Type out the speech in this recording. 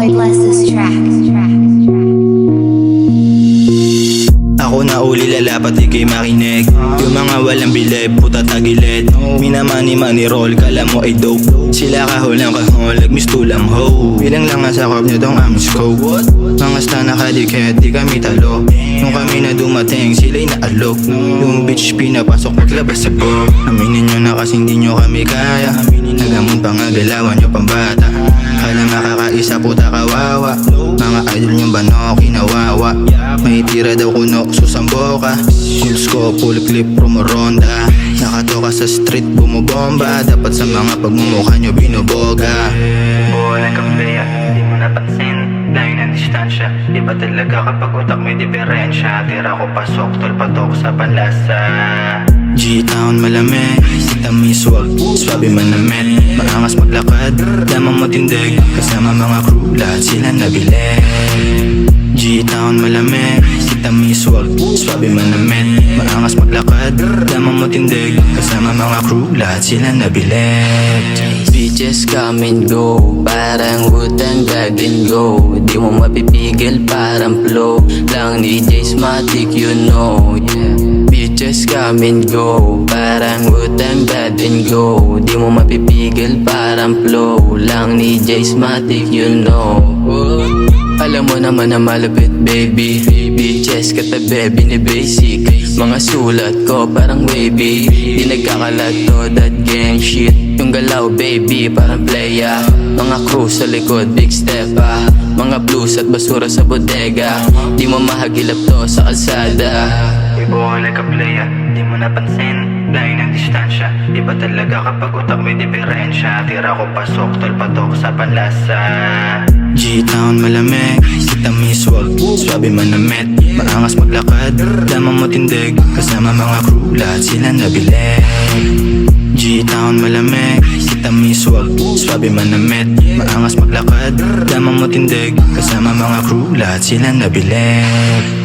boy bless this track. Ako na uli lalapat di kay makinig. Yung mga walang bilib, puta tagilid. Minamani-mani roll, kala mo ay dope. Sila kahulang kahulag, mistulang ho. Bilang lang nga sa korp nyo tong aming scope. Mga sta nakadikit, di kami talo. Nung kami na dumating, sila'y naalok. Yung bitch pinapasok, maglabas sa pop. Aminin nyo na kasing di nyo kami kaya. Nagamon pa nga galawan nyo pambata. Kala makakaisa puta kawawa. Mga idol nyo ba no, kinawawa. May tira daw kuno, susamboka. Pulse ko, full clip, promoronda. Nakatoka sa street, bumubomba. Dapat sa mga pagmumukha nyo binuboga. Bola ka playa, di mo napansin. Layo ng distansya, iba talaga kapag utak may diferensya. Tira ko pasok, tolpatok sa panlasa. G-Town malamig, tamis wag, swabe manamit. Maangas maglakad, damang matindig. Kasama mga crew, lahat sila nabilig. G-Town malamig, tamis wag, swabe manamit. Maangas maglakad, damang matindig. Kasama mga crew, lahat sila nabilig. Bitches come and go, parang Wu-Tang grab and go. Di mo mapipigil, parang flow lang ni Jazzmatic, you know, yeah. Bitches come and go, parang Wu-Tang grab and go. Di mo mapipigil, parang flow lang ni Jazzmatic, you know. Alam mo naman na malapit baby. Bitches katabi, bini-basic. Mga sulat ko parang wavy. Di nagkakalat to that gang shit. Yung galaw baby parang playa. Mga crew sa likod, big step ah. Mga blues at basura sa bodega. Di mo mahagilap to sa kalsada. Bola ka playa, di mo napansin. Layo ng distansya, iba talaga kapag utak may diferensya. Tira ko pasok, tolpatok sa panlasa. G-Town malamig, tamis wag, swabe manamit. Maangas maglakad, damang matindig. Kasama mga crew, lahat sila nabilig. G-Town malamig, tamis wag, swabe manamit. Maangas maglakad, damang matindig. Kasama mga crew, lahat sila nabilig.